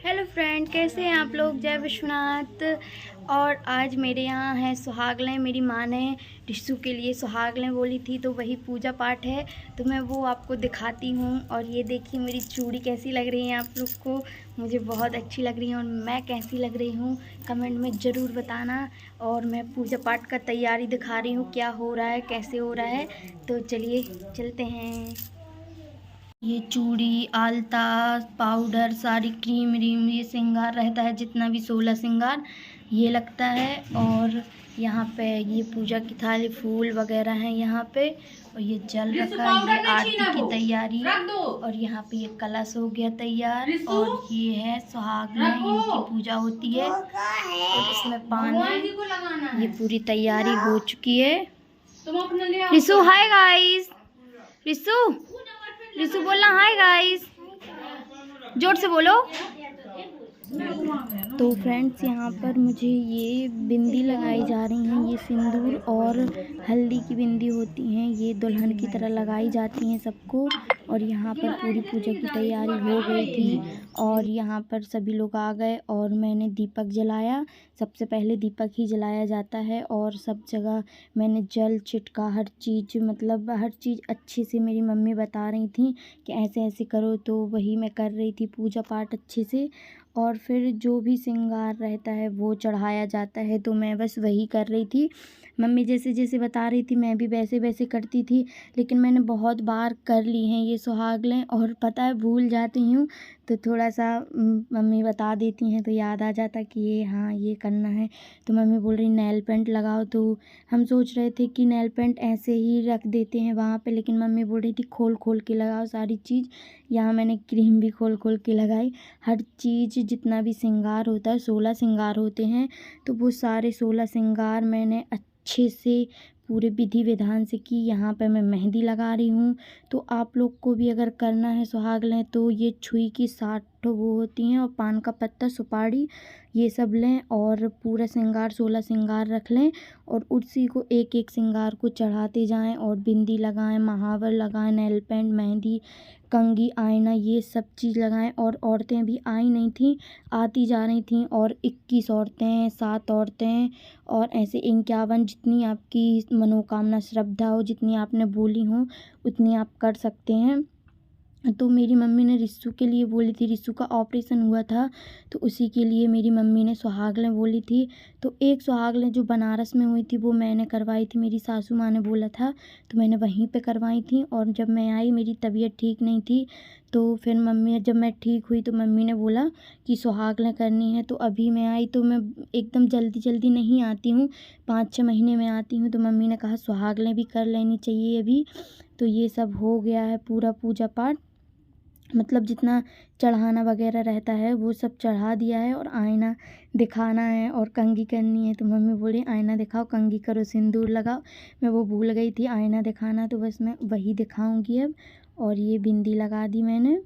Hello friend, कैसे हैं आप लोग। जय विश्वनाथ। और आज मेरे यहाँ है सुहागलें। मेरी माँ ने रिशु के लिए सुहागलें बोली थी, तो वही पूजा पाठ है, तो मैं वो आपको दिखाती हूँ। और ये देखिए मेरी चूड़ी कैसी लग रही है आप लोग को। मुझे बहुत अच्छी लग रही है, और मैं कैसी लग रही हूँ कमेंट में ज़रूर बताना। और मैं पूजा पाठ का तैयारी दिखा रही हूँ, क्या हो रहा है, कैसे हो रहा है। तो चलिए चलते हैं। ये चूड़ी, आलता, पाउडर, सारी क्रीम व्रीम, ये श्रृंगार रहता है, जितना भी 16 श्रृंगार ये लगता है। और यहाँ पे ये पूजा की थाली, फूल वगैरह हैं यहाँ पे। और ये जल रखा है, ये आरती की तैयारी। और यहाँ पे ये कलश हो गया तैयार। और ये है सुहाग में इनकी पूजा होती है। और इसमें पानी, ये पूरी तैयारी हो चुकी है। Rishu hi guys. रिशु रिशु बोलना हाय गाइस, जोर से बोलो। तो फ्रेंड्स, यहाँ पर मुझे ये बिंदी लगाई जा रही हैं। ये सिंदूर और हल्दी की बिंदी होती हैं, ये दुल्हन की तरह लगाई जाती हैं सबको। और यहाँ पर पूरी पूजा की तैयारी हो गई थी, और यहाँ पर सभी लोग आ गए, और मैंने दीपक जलाया। सबसे पहले दीपक ही जलाया जाता है। और सब जगह मैंने जल छिटका, हर चीज़, मतलब हर चीज़ अच्छे से मेरी मम्मी बता रही थी कि ऐसे ऐसे करो, तो वही मैं कर रही थी, पूजा पाठ अच्छे से। और फिर जो भी श्रृंगार रहता है वो चढ़ाया जाता है, तो मैं बस वही कर रही थी। मम्मी जैसे जैसे बता रही थी मैं भी वैसे वैसे करती थी, लेकिन मैंने बहुत बार कर ली हैं ये सुहागलें, और पता है भूल जाती हूँ। तो थोड़ा सा मम्मी बता देती हैं तो याद आ जाता कि ये हाँ ये करना है। तो मम्मी बोल रही नेल पेंट लगाओ, तो हम सोच रहे थे कि नेल पेंट ऐसे ही रख देते हैं वहाँ पे, लेकिन मम्मी बोल रही थी खोल खोल के लगाओ सारी चीज़। यहाँ मैंने क्रीम भी खोल खोल के लगाई। हर चीज़, जितना भी श्रृंगार होता है, 16 श्रृंगार होते हैं, तो वो सारे 16 श्रृंगार मैंने अच्छे से पूरे विधि विधान से की। यहाँ पे मैं मेहंदी लगा रही हूँ। तो आप लोग को भी अगर करना है सुहाग लें, तो ये छुई की 60 वो होती हैं, और पान का पत्ता, सुपारी, ये सब लें, और पूरा श्रृंगार 16 श्रृंगार रख लें। और उसी को एक एक श्रृंगार को चढ़ाते जाएं, और बिंदी लगाएं, महावर लगाएं, नेल पेंट, मेहंदी, कंघी, आईना, ये सब चीज़ लगाएं। और औरतें भी आई नहीं थीं, आती जा रही थीं। और 21 औरतें, 7 औरतें, और ऐसे 51, जितनी आपकी मनोकामना, श्रद्धा हो, जितनी आपने बोली हो उतनी आप कर सकते हैं। तो मेरी मम्मी ने रिशु के लिए बोली थी, रिशु का ऑपरेशन हुआ था, तो उसी के लिए मेरी मम्मी ने सुहागलें बोली थी। तो एक सुहागलें जो बनारस में हुई थी वो मैंने करवाई थी, मेरी सासू माँ ने बोला था, तो मैंने वहीं पे करवाई थी। और जब मैं आई, मेरी तबीयत ठीक नहीं थी, तो फिर मम्मी, जब मैं ठीक हुई तो मम्मी ने बोला कि सुहागलें करनी है। तो अभी मैं आई, तो मैं एकदम जल्दी जल्दी नहीं आती हूँ, 5-6 महीने में आती हूँ। तो मम्मी ने कहा सुहागलें भी कर लेनी चाहिए अभी। तो ये सब हो गया है पूरा पूजा पाठ, मतलब जितना चढ़ाना वगैरह रहता है वो सब चढ़ा दिया है। और आईना दिखाना है और कंघी करनी है, तो मम्मी बोली आईना दिखाओ, कंघी करो, सिंदूर लगाओ। मैं वो भूल गई थी आईना दिखाना, तो बस मैं वही दिखाऊंगी अब। और ये बिंदी लगा दी मैंने,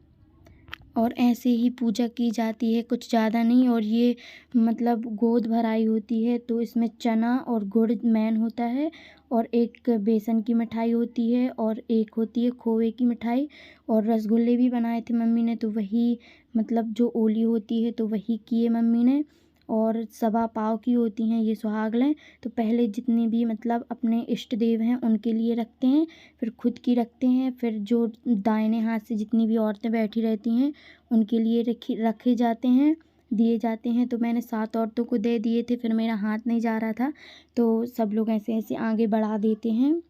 और ऐसे ही पूजा की जाती है, कुछ ज़्यादा नहीं। और ये मतलब गोद भराई होती है, तो इसमें चना और गुड़ मेन होता है, और एक बेसन की मिठाई होती है, और एक होती है खोए की मिठाई। और रसगुल्ले भी बनाए थे मम्मी ने, तो वही, मतलब जो ओली होती है तो वही किए मम्मी ने। और सवा पाव की होती हैं ये सुहागलें। तो पहले जितने भी मतलब अपने इष्ट देव हैं उनके लिए रखते हैं, फिर खुद की रखते हैं, फिर जो दाहिने हाथ से जितनी भी औरतें बैठी रहती हैं उनके लिए रखे जाते हैं, दिए जाते हैं। तो मैंने 7 औरतों को दे दिए थे, फिर मेरा हाथ नहीं जा रहा था, तो सब लोग ऐसे ऐसे आगे बढ़ा देते हैं।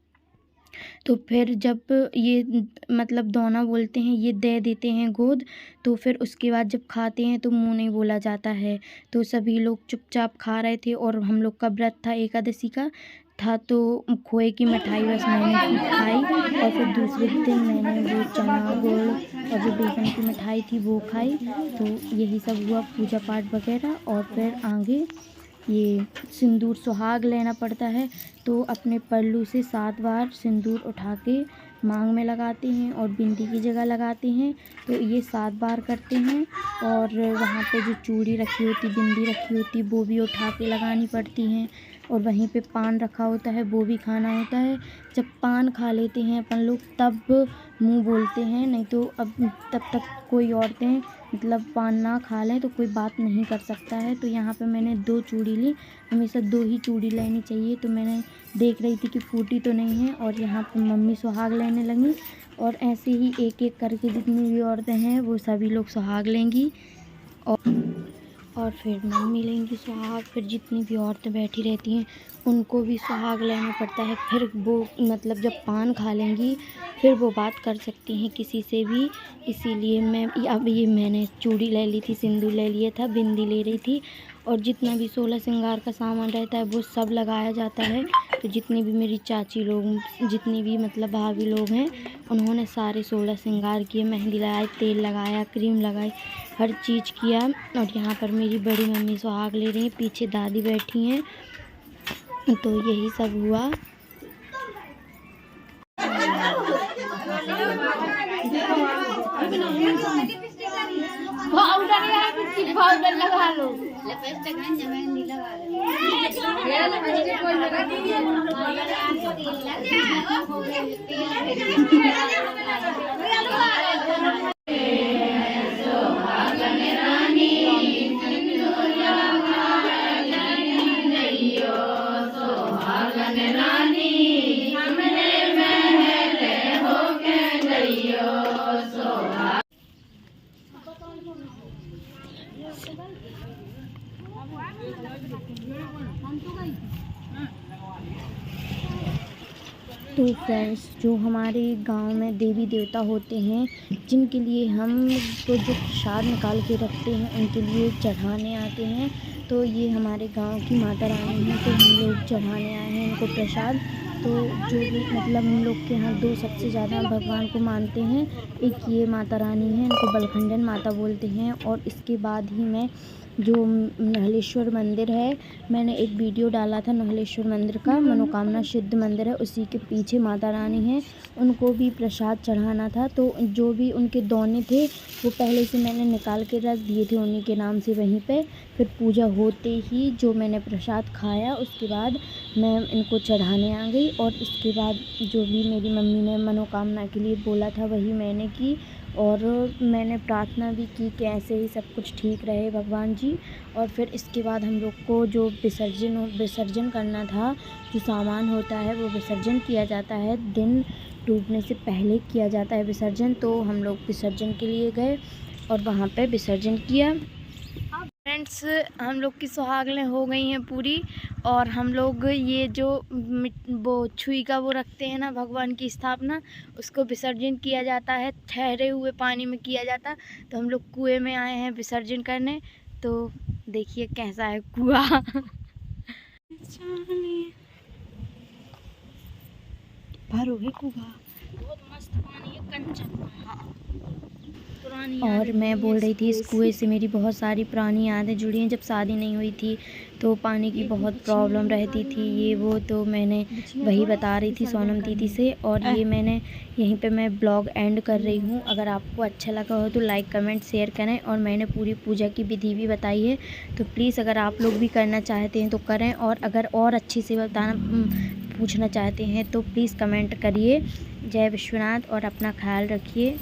तो फिर जब ये मतलब दोना बोलते हैं, ये दे देते हैं गोद, तो फिर उसके बाद जब खाते हैं तो मुंह नहीं बोला जाता है। तो सभी लोग चुपचाप खा रहे थे, और हम लोग का व्रत था, एकादशी का था। तो खोए की मिठाई बस मैंने खाई, और फिर दूसरे दिन मैंने वो चना गुड़ और जो बेसन की मिठाई थी वो खाई। तो यही सब हुआ पूजा पाठ वगैरह। और फिर आगे ये सिंदूर सुहाग लेना पड़ता है, तो अपने पल्लू से 7 बार सिंदूर उठा के मांग में लगाते हैं, और बिंदी की जगह लगाते हैं। तो ये 7 बार करते हैं। और वहाँ पे जो चूड़ी रखी होती, बिंदी रखी होती, वो भी उठा के लगानी पड़ती हैं। और वहीं पे पान रखा होता है, वो भी खाना होता है। जब पान खा लेते हैं अपन लोग तब मुँह बोलते हैं, नहीं तो अब तब तक कोई औरतें मतलब पान ना खा लें तो कोई बात नहीं कर सकता है। तो यहाँ पे मैंने 2 चूड़ी ली, हमेशा 2 ही चूड़ी लेनी चाहिए। तो मैंने देख रही थी कि फूटी तो नहीं है, और यहाँ पे मम्मी सुहाग लेने लगी, और ऐसे ही एक एक करके जितनी भी औरतें हैं वो सभी लोग सुहाग लेंगी, और फिर मम्मी लेंगी सुहाग। फिर जितनी भी औरतें बैठी रहती हैं उनको भी सुहाग लेना पड़ता है। फिर वो मतलब जब पान खा लेंगी फिर वो बात कर सकती हैं किसी से भी। इसीलिए मैंने चूड़ी ले ली थी, सिंदूर ले लिया था, बिंदी ले रही थी, और जितना भी 16 श्रृंगार का सामान रहता है वो सब लगाया जाता है। तो जितनी भी मेरी चाची लोग, जितनी भी मतलब भाभी लोग हैं, उन्होंने सारे 16 श्रृंगार किए, मेहंदी लगाई, तेल लगाया, क्रीम लगाई, हर चीज़ किया। और यहाँ पर मेरी बड़ी मम्मी सुहाग ले रही हैं, पीछे दादी बैठी हैं। तो यही सब हुआ। पाउडर लगा लो, लिपस्टिक मेहंदी लगा लो। तो फ्रेंड्स, जो हमारे गांव में देवी देवता होते हैं, जिनके लिए हम तो जो प्रसाद निकाल के रखते हैं उनके लिए चढ़ाने आते हैं, तो ये हमारे गांव की माता रानी हैं। तो हम लोग चढ़ाने आए हैं इनको प्रसाद। तो जो भी मतलब हम लोग के यहाँ 2 सबसे ज़्यादा भगवान को मानते हैं, एक ये माता रानी है, इनको बलखंडन माता बोलते हैं, और इसके बाद ही मैं जो नहलेश्वर मंदिर है, मैंने एक वीडियो डाला था नहलेश्वर मंदिर का, मनोकामना सिद्ध मंदिर है, उसी के पीछे माता रानी है, उनको भी प्रसाद चढ़ाना था। तो जो भी उनके दोने थे वो पहले से मैंने निकाल के रख दिए थे उन्हीं के नाम से वहीं पे। फिर पूजा होते ही जो मैंने प्रसाद खाया उसके बाद मैं इनको चढ़ाने आ गई, और इसके बाद जो भी मेरी मम्मी ने मनोकामना के लिए बोला था वही मैंने की, और मैंने प्रार्थना भी की कि ऐसे ही सब कुछ ठीक रहे भगवान जी। और फिर इसके बाद हम लोग को जो विसर्जन करना था, जो सामान होता है वो विसर्जन किया जाता है, दिन डूबने से पहले किया जाता है विसर्जन। तो हम लोग विसर्जन के लिए गए और वहाँ पे विसर्जन किया। फ्रेंड्स, हम लोग की सुहागनें हो गई हैं पूरी, और हम लोग ये जो वो छुई का वो रखते हैं ना भगवान की स्थापना, उसको विसर्जन किया जाता है, ठहरे हुए पानी में किया जाता। तो हम लोग कुएं में आए हैं विसर्जन करने। तो देखिए कैसा है कुआं। भरोगे कुआं, बहुत मस्त पानी है, कंचन। और मैं बोल रही थी इस कुएं से मेरी बहुत सारी पुरानी यादें जुड़ी हैं। जब शादी नहीं हुई थी तो पानी की बहुत प्रॉब्लम रहती थी, ये वो, तो मैंने वही बता रही थी सोनम दीदी से। और ये मैंने यहीं पे मैं ब्लॉग एंड कर रही हूँ। अगर आपको अच्छा लगा हो तो लाइक कमेंट शेयर करें, और मैंने पूरी पूजा की विधि भी बताई है, तो प्लीज़ अगर आप लोग भी करना चाहते हैं तो करें, और अगर और अच्छे से पूछना चाहते हैं तो प्लीज़ कमेंट करिए। जय विश्वनाथ, और अपना ख्याल रखिए।